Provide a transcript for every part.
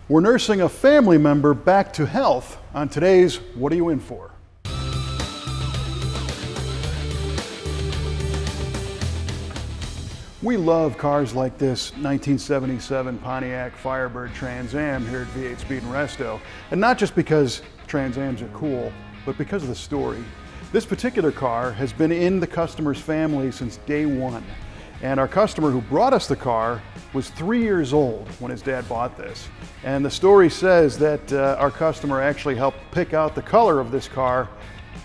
We're nursing a family member back to health on today's What Are You In For? We love cars like this 1977 Pontiac Firebird Trans Am here at V8 Speed and Resto. And not just because Trans Ams are cool, but because of the story. This particular car has been in the customer's family since day one. And our customer who brought us the car was 3 years old when his dad bought this. And the story says that our customer actually helped pick out the color of this car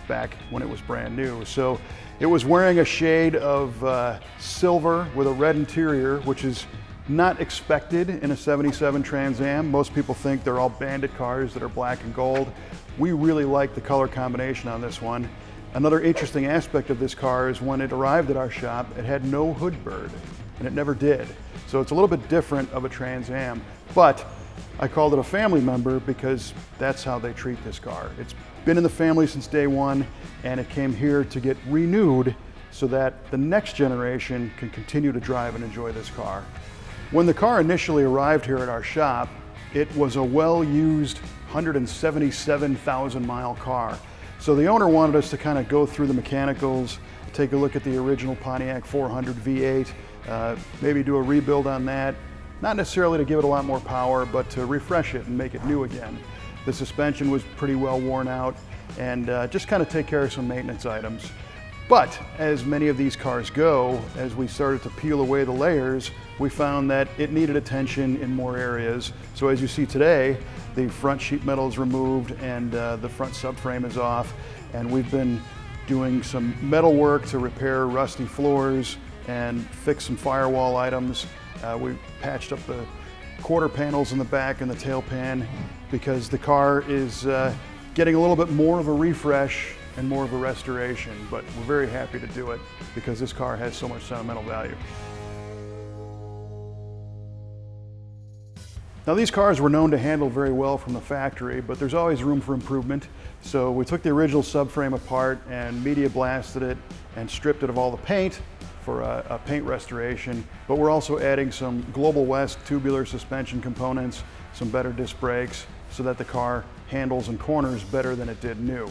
back when it was brand new. So it was wearing a shade of silver with a red interior, which is not expected in a 77 Trans Am. Most people think they're all bandit cars that are black and gold. We really like the color combination on this one. Another interesting aspect of this car is when it arrived at our shop, it had no hood bird, and it never did. So it's a little bit different of a Trans Am, but I called it a family member because that's how they treat this car. It's been in the family since day one, and it came here to get renewed so that the next generation can continue to drive and enjoy this car. When the car initially arrived here at our shop, it was a well-used 177,000 mile car. So the owner wanted us to kind of go through the mechanicals, take a look at the original Pontiac 400 V8, maybe do a rebuild on that. Not necessarily to give it a lot more power, but to refresh it and make it new again. The suspension was pretty well worn out, and just kind of take care of some maintenance items. But as many of these cars go, as we started to peel away the layers, we found that it needed attention in more areas. So as you see today, the front sheet metal is removed and the front subframe is off. And we've been doing some metal work to repair rusty floors and fix some firewall items. We patched up the quarter panels in the back and the tail pan because the car is getting a little bit more of a refresh and more of a restoration, but we're very happy to do it because this car has so much sentimental value. Now these cars were known to handle very well from the factory, but there's always room for improvement. So we took the original subframe apart and media blasted it and stripped it of all the paint for a paint restoration, but we're also adding some Global West tubular suspension components, some better disc brakes, so that the car handles and corners better than it did new.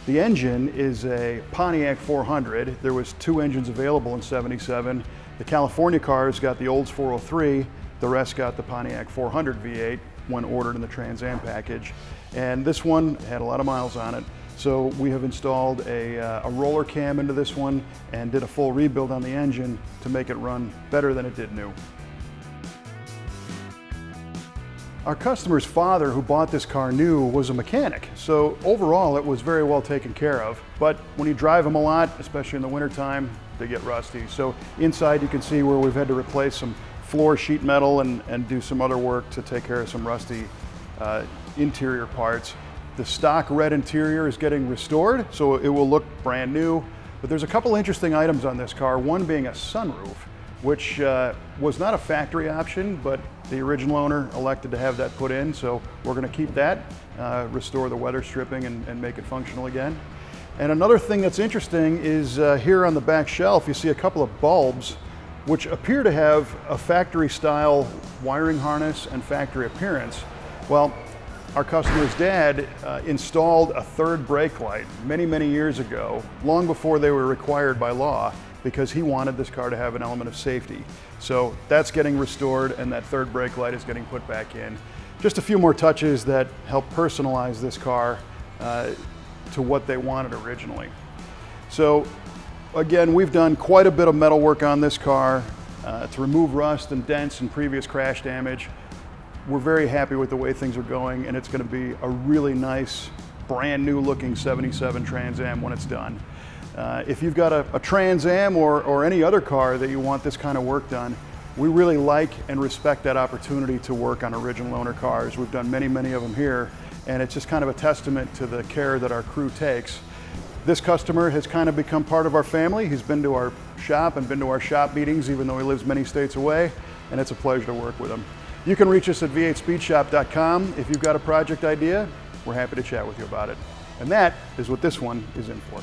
The engine is a Pontiac 400. There was two engines available in 77. The California cars got the Olds 403. The rest got the Pontiac 400 V8 when ordered in the Trans Am package. And this one had a lot of miles on it. So we have installed a roller cam into this one and did a full rebuild on the engine to make it run better than it did new. Our customer's father, who bought this car new, was a mechanic. So overall, it was very well taken care of. But when you drive them a lot, especially in the wintertime, they get rusty. So inside you can see where we've had to replace some floor sheet metal and do some other work to take care of some rusty interior parts. The stock red interior is getting restored, so it will look brand new. But there's a couple interesting items on this car, one being a sunroof, which was not a factory option, but the original owner elected to have that put in, so we're going to keep that, restore the weather stripping and make it functional again. And another thing that's interesting is here on the back shelf you see a couple of bulbs which appear to have a factory style wiring harness and factory appearance. Well, our customer's dad installed a third brake light many years ago, long before they were required by law, because he wanted this car to have an element of safety. So that's getting restored and that third brake light is getting put back in. Just a few more touches that help personalize this car to what they wanted originally. So again, we've done quite a bit of metal work on this car to remove rust and dents and previous crash damage. We're very happy with the way things are going, and it's going to be a really nice, brand new looking 77 Trans Am when it's done. If you've got a Trans Am or any other car that you want this kind of work done, we really like and respect that opportunity to work on original owner cars. We've done many of them here, and it's just kind of a testament to the care that our crew takes. This customer has kind of become part of our family. He's been to our shop and been to our shop meetings, even though he lives many states away, and it's a pleasure to work with him. You can reach us at v8speedshop.com. If you've got a project idea, we're happy to chat with you about it. And that is what this one is in for.